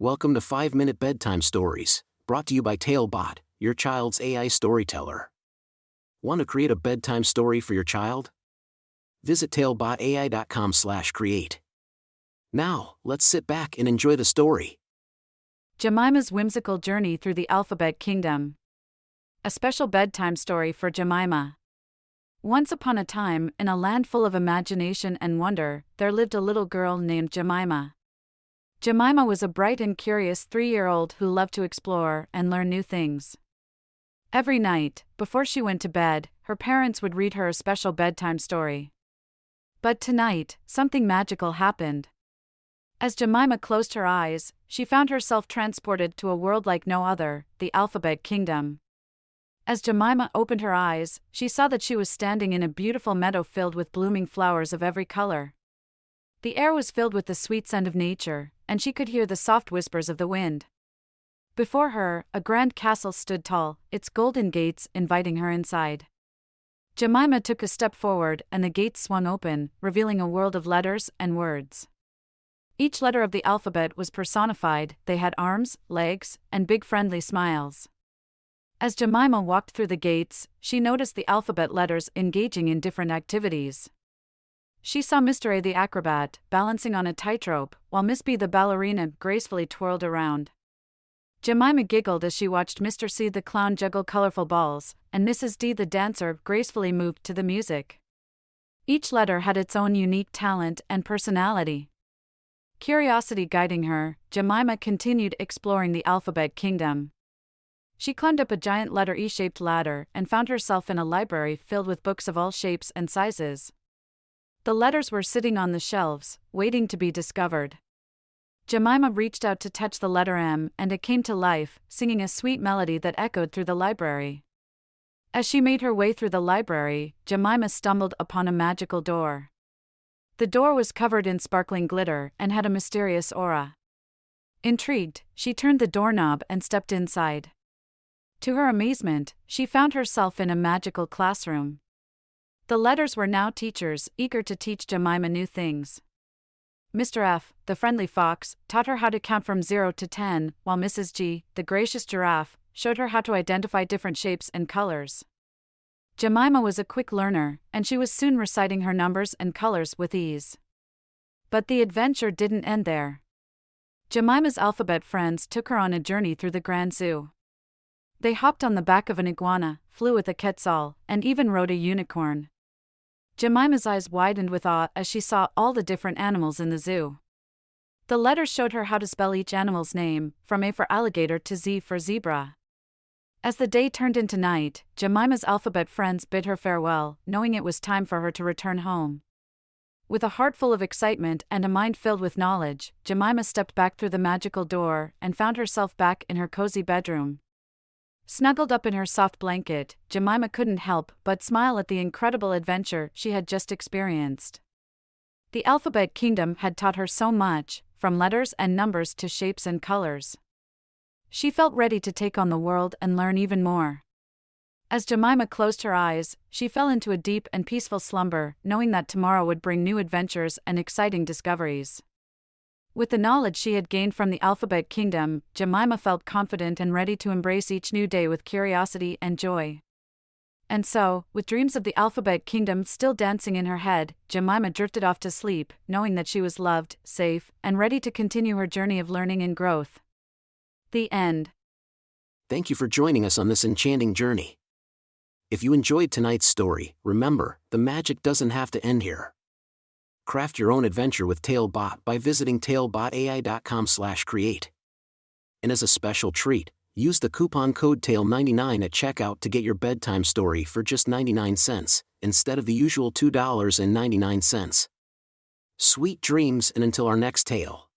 Welcome to 5-Minute Bedtime Stories, brought to you by TaleBot, your child's AI storyteller. Want to create a bedtime story for your child? Visit talebotai.com/create. Now, let's sit back and enjoy the story. Jemima's Whimsical Journey Through the Alphabet Kingdom. A special bedtime story for Jemima. Once upon a time, in a land full of imagination and wonder, there lived a little girl named Jemima. Jemima was a bright and curious 3-year-old who loved to explore and learn new things. Every night, before she went to bed, her parents would read her a special bedtime story. But tonight, something magical happened. As Jemima closed her eyes, she found herself transported to a world like no other, the Alphabet Kingdom. As Jemima opened her eyes, she saw that she was standing in a beautiful meadow filled with blooming flowers of every color. The air was filled with the sweet scent of nature, and she could hear the soft whispers of the wind. Before her, a grand castle stood tall, its golden gates inviting her inside. Jemima took a step forward and the gates swung open, revealing a world of letters and words. Each letter of the alphabet was personified. They had arms, legs, and big friendly smiles. As Jemima walked through the gates, she noticed the alphabet letters engaging in different activities. She saw Mr. A the acrobat, balancing on a tightrope, while Miss B the ballerina gracefully twirled around. Jemima giggled as she watched Mr. C the clown juggle colorful balls, and Mrs. D the dancer gracefully moved to the music. Each letter had its own unique talent and personality. Curiosity guiding her, Jemima continued exploring the Alphabet Kingdom. She climbed up a giant letter E-shaped ladder and found herself in a library filled with books of all shapes and sizes. The letters were sitting on the shelves, waiting to be discovered. Jemima reached out to touch the letter M, and it came to life, singing a sweet melody that echoed through the library. As she made her way through the library, Jemima stumbled upon a magical door. The door was covered in sparkling glitter and had a mysterious aura. Intrigued, she turned the doorknob and stepped inside. To her amazement, she found herself in a magical classroom. The letters were now teachers, eager to teach Jemima new things. Mr. F, the friendly fox, taught her how to count from 0 to 10, while Mrs. G, the gracious giraffe, showed her how to identify different shapes and colors. Jemima was a quick learner, and she was soon reciting her numbers and colors with ease. But the adventure didn't end there. Jemima's alphabet friends took her on a journey through the Grand Zoo. They hopped on the back of an iguana, flew with a quetzal, and even rode a unicorn. Jemima's eyes widened with awe as she saw all the different animals in the zoo. The letters showed her how to spell each animal's name, from A for alligator to Z for zebra. As the day turned into night, Jemima's alphabet friends bid her farewell, knowing it was time for her to return home. With a heart full of excitement and a mind filled with knowledge, Jemima stepped back through the magical door and found herself back in her cozy bedroom. Snuggled up in her soft blanket, Jemima couldn't help but smile at the incredible adventure she had just experienced. The Alphabet Kingdom had taught her so much, from letters and numbers to shapes and colors. She felt ready to take on the world and learn even more. As Jemima closed her eyes, she fell into a deep and peaceful slumber, knowing that tomorrow would bring new adventures and exciting discoveries. With the knowledge she had gained from the Alphabet Kingdom, Jemima felt confident and ready to embrace each new day with curiosity and joy. And so, with dreams of the Alphabet Kingdom still dancing in her head, Jemima drifted off to sleep, knowing that she was loved, safe, and ready to continue her journey of learning and growth. The end. Thank you for joining us on this enchanting journey. If you enjoyed tonight's story, remember, the magic doesn't have to end here. Craft your own adventure with TaleBot by visiting talebotai.com/create. And as a special treat, use the coupon code TALE99 at checkout to get your bedtime story for just 99 cents, instead of the usual $2.99. Sweet dreams, and until our next tale.